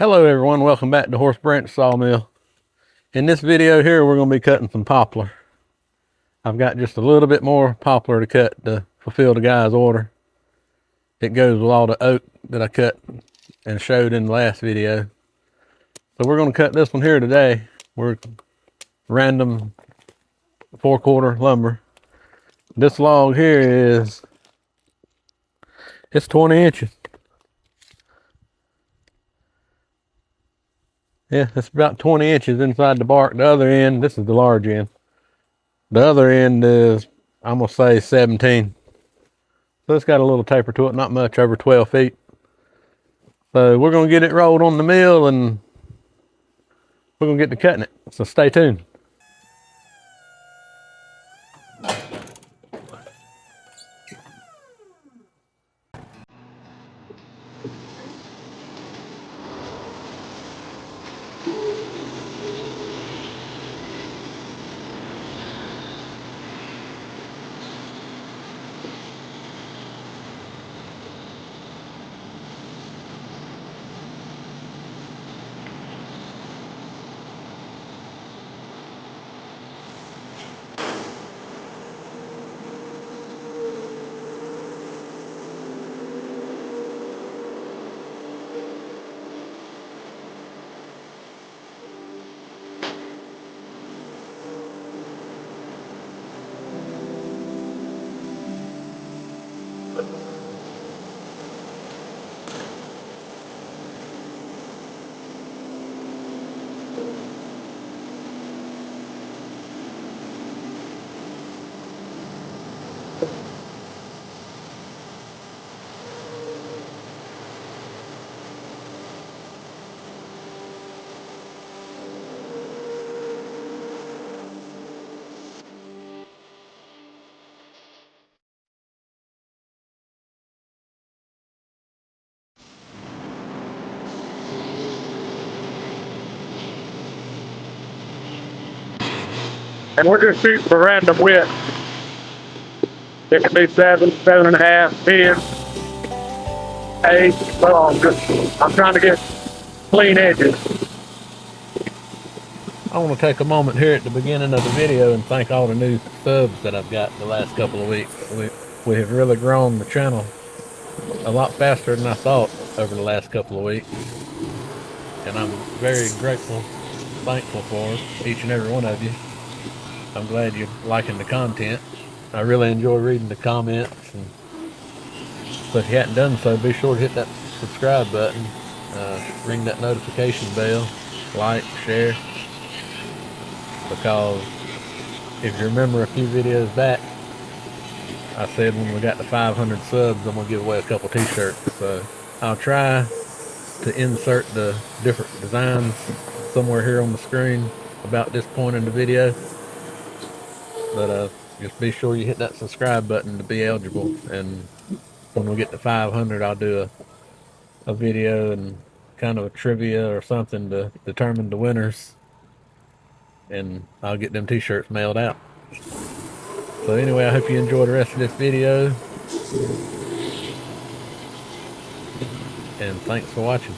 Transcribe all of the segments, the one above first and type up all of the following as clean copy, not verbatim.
Hello everyone, welcome back to Horse Branch Sawmill. In this video here we're going to be cutting some poplar. I've got just a little bit more poplar to cut to fulfill the guy's order. It goes with all the oak that I cut and showed in the last video. So we're going to cut this one here today. We're random 4/4 lumber. This log here it's 20 inches. Yeah, it's about 20 inches inside the bark. The other end, this is the large end. The other end is, I'm going to say 17. So it's got a little taper to it, not much, over 12 feet. So we're going to get it rolled on the mill and we're going to get to cutting it. So stay tuned. And we're just shooting for random width. It can be 7, 7.5, 10, 8. So I'm trying to get clean edges. I want to take a moment here at the beginning of the video and thank all the new subs that I've got the last couple of weeks. We have really grown the channel a lot faster than I thought over the last couple of weeks. And I'm very grateful, thankful for each and every one of you. I'm glad you're liking the content. I really enjoy reading the comments. And so if you hadn't done so, be sure to hit that subscribe button, ring that notification bell, like, share. Because if you remember a few videos back, I said when we got to 500 subs, I'm going to give away a couple t-shirts. So I'll try to insert the different designs somewhere here on the screen about this point in the video. But just be sure you hit that subscribe button to be eligible. And when we get to 500, I'll do a video and kind of a trivia or something to determine the winners. And I'll get them t-shirts mailed out. So anyway, I hope you enjoy the rest of this video. And thanks for watching.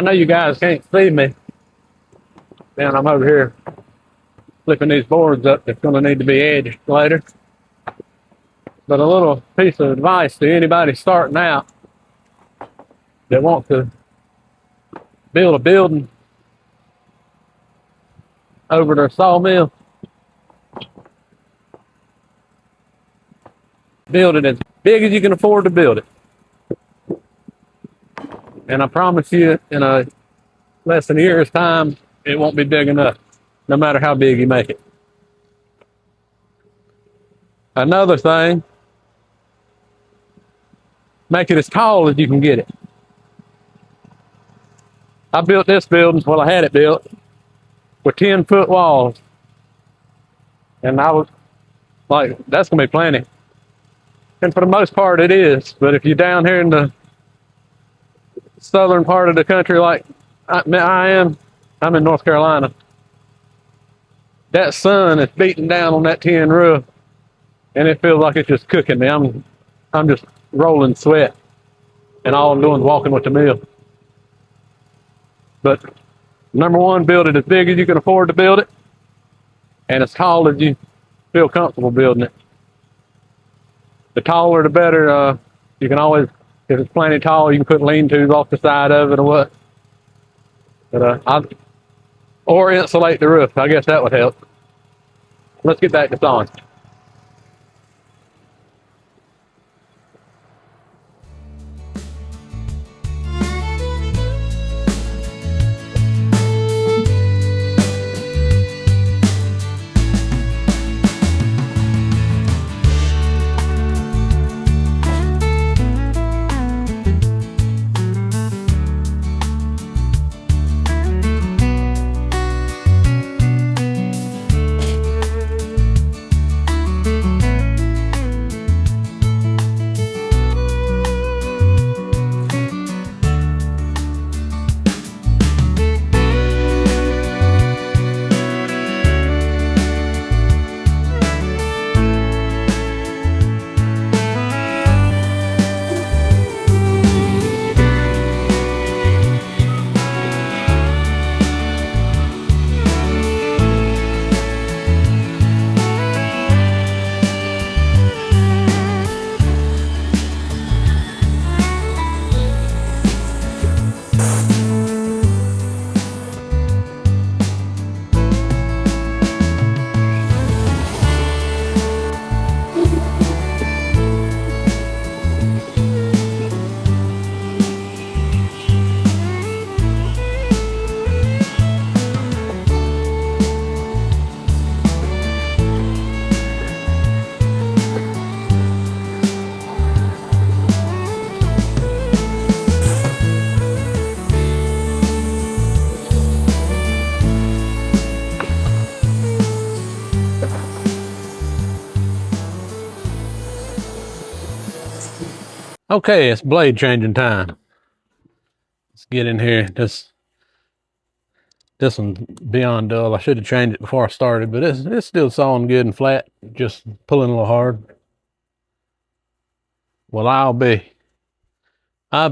I know you guys can't see me. Then I'm over here flipping these boards up that's going to need to be edged later. But a little piece of advice to anybody starting out that wants to build a building over their sawmill, build it as big as you can afford to build it. And I promise you, in a less than a year's time, it won't be big enough, no matter how big you make it. Another thing, make it as tall as you can get it. I built this building, well, I had it built with 10-foot walls. And I was like, that's going to be plenty. And for the most part, it is. But if you're down here in the southern part of the country like I am, I'm in North Carolina, that sun is beating down on that tin roof, and it feels like it's just cooking me. I'm just rolling sweat, and all I'm doing is walking with the mill. But number one, build it as big as you can afford to build it, and as tall as you feel comfortable building it. The taller, the better. You can always, if it's plenty tall, you can put lean-tos off the side of it or what. But or insulate the roof. I guess that would help. Let's get back to sawing. Okay, it's blade changing time. Let's get in here. This one's beyond dull. I should have changed it before I started, but it's still sawing good and flat, just pulling a little hard. Well, I've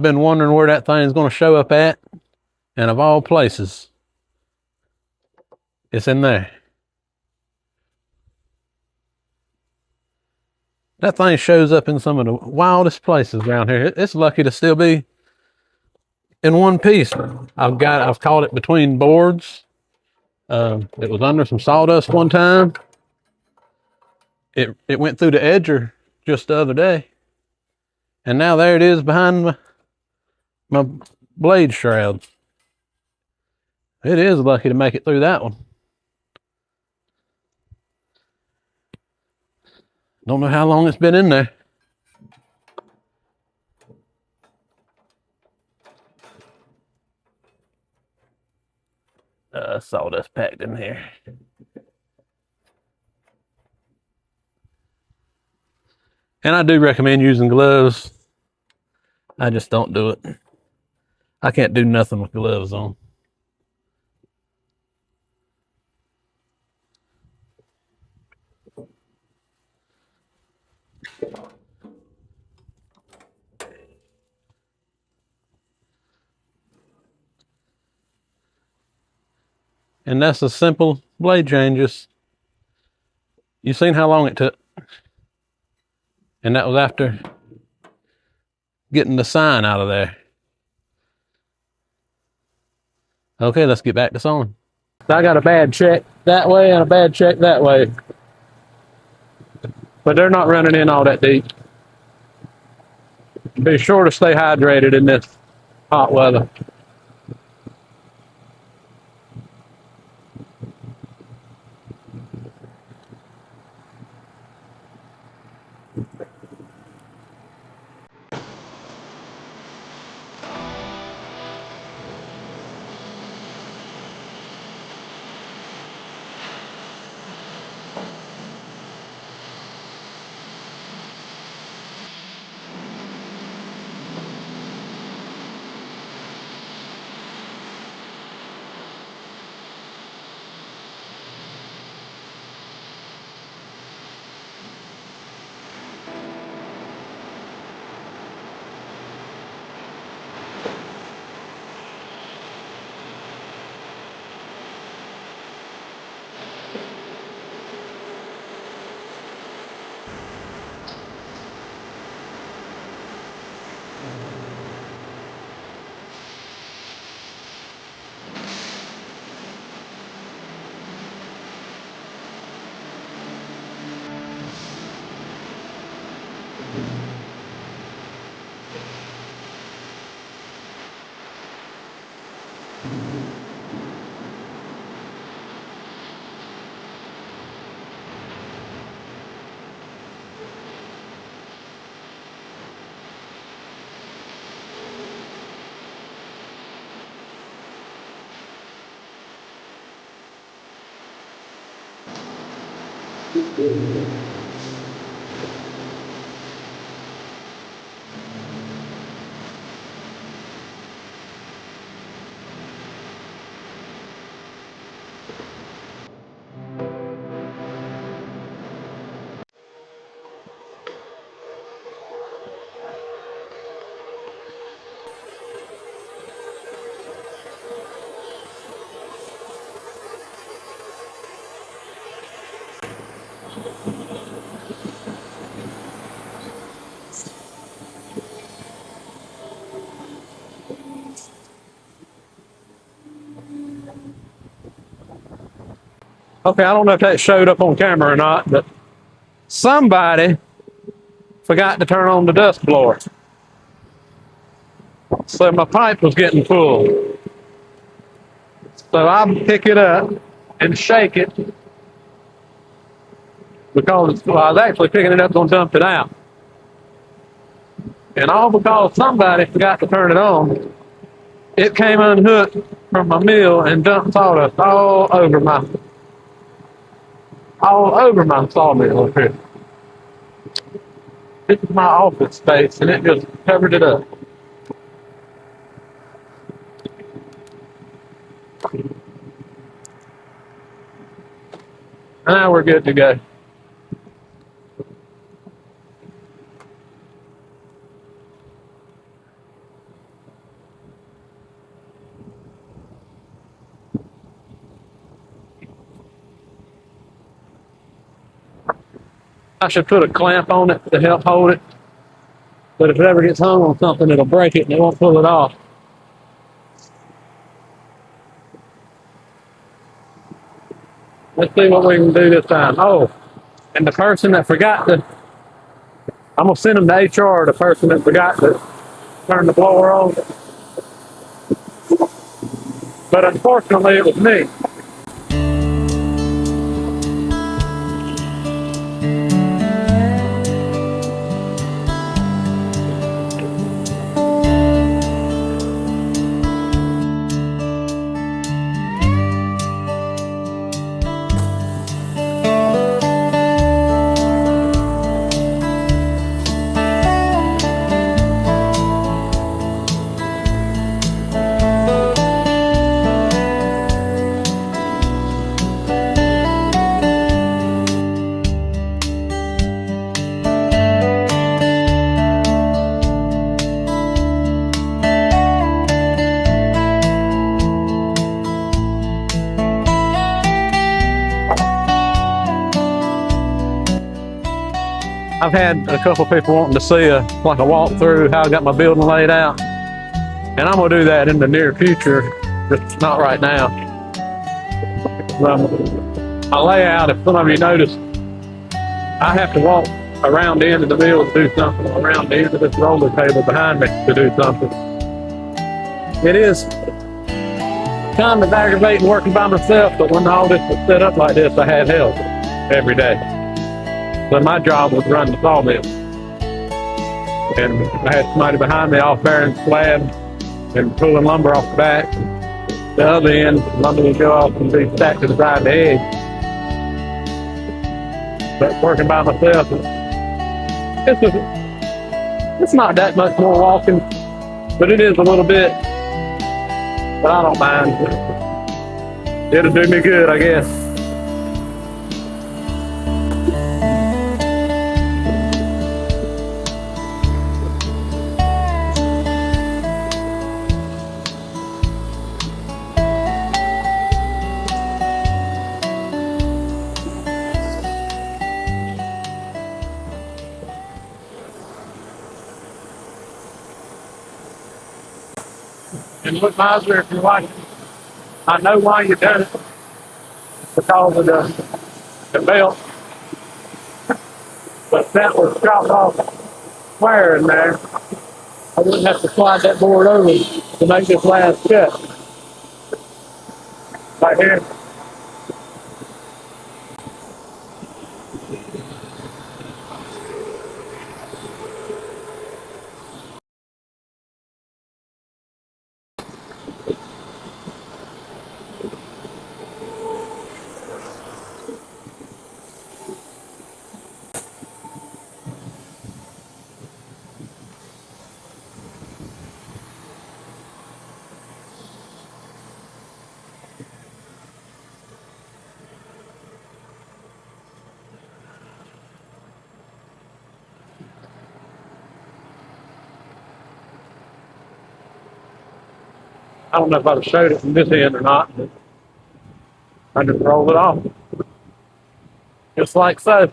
been wondering where that thing's going to show up at, and of all places, it's in there. That thing shows up in some of the wildest places around here. It's lucky to still be in one piece. I've caught it between boards. It was under some sawdust one time. It went through the edger just the other day, and now there it is behind my blade shroud. It is lucky to make it through that one. Don't know how long it's been in there. Sawdust packed in here. And I do recommend using gloves. I just don't do it. I can't do nothing with gloves on. And that's a simple blade change. Just, you seen how long it took. And that was after getting the sign out of there. Okay, let's get back to sawing. I got a bad check that way and a bad check that way. But they're not running in all that deep. Be sure to stay hydrated in this hot weather. Okay, I don't know if that showed up on camera or not, but somebody forgot to turn on the dust blower. So my pipe was getting full. So I pick it up and shake it because I was actually picking it up and dump it out. And all because somebody forgot to turn it on, it came unhooked from my mill and dumped sawdust all over my sawmill up here. This is my office space, and it just covered it up. Now we're good to go. I should put a clamp on it to help hold it, but if it ever gets hung on something, it'll break it and it won't pull it off. Let's see what we can do this time. Oh, and the person that forgot to, I'm going to send them to HR, the person that forgot to turn the blower on. But unfortunately, it was me. I've had a couple people wanting to see a walkthrough how I got my building laid out, and I'm gonna do that in the near future, just not right now. My layout, if some of you notice, I have to walk around the end of the mill to do something, around the end of this roller table behind me to do something. It is kind of aggravating working by myself, but when all this was set up like this, I had help every day. So my job was run the sawmill. And I had somebody behind me off bearing slabs and pulling lumber off the back. The other end, lumber would go off and be stacked to the side of the edge. But working by myself, it's not that much more walking, but it is a little bit. But I don't mind. It'll do me good, I guess. And look, Miser, if you're watching, I know why you done it. Because of the belt. But that was chopped off square in there. I wouldn't have to slide that board over to make this last cut. Right here. I don't know if I'd have showed it from this end or not, but I just rolled it off. Just like so.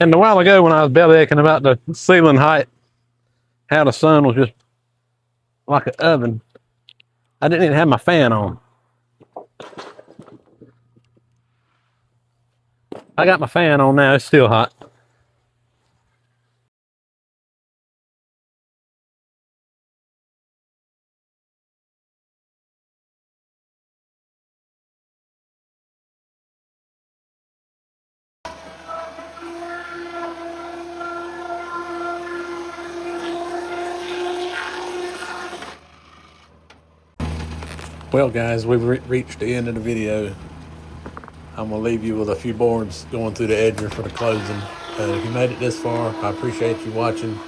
And a while ago when I was belly aching about the ceiling height, how the sun was just like an oven, I didn't even have my fan on. I got my fan on now, it's still hot. Well guys, we've reached the end of the video. I'm gonna leave you with a few boards going through the edger for the closing. If you made it this far, I appreciate you watching.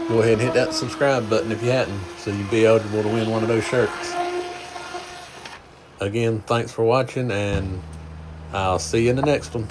Go ahead and hit that subscribe button if you hadn't, so you'd be eligible to win one of those shirts. Again, thanks for watching, and I'll see you in the next one.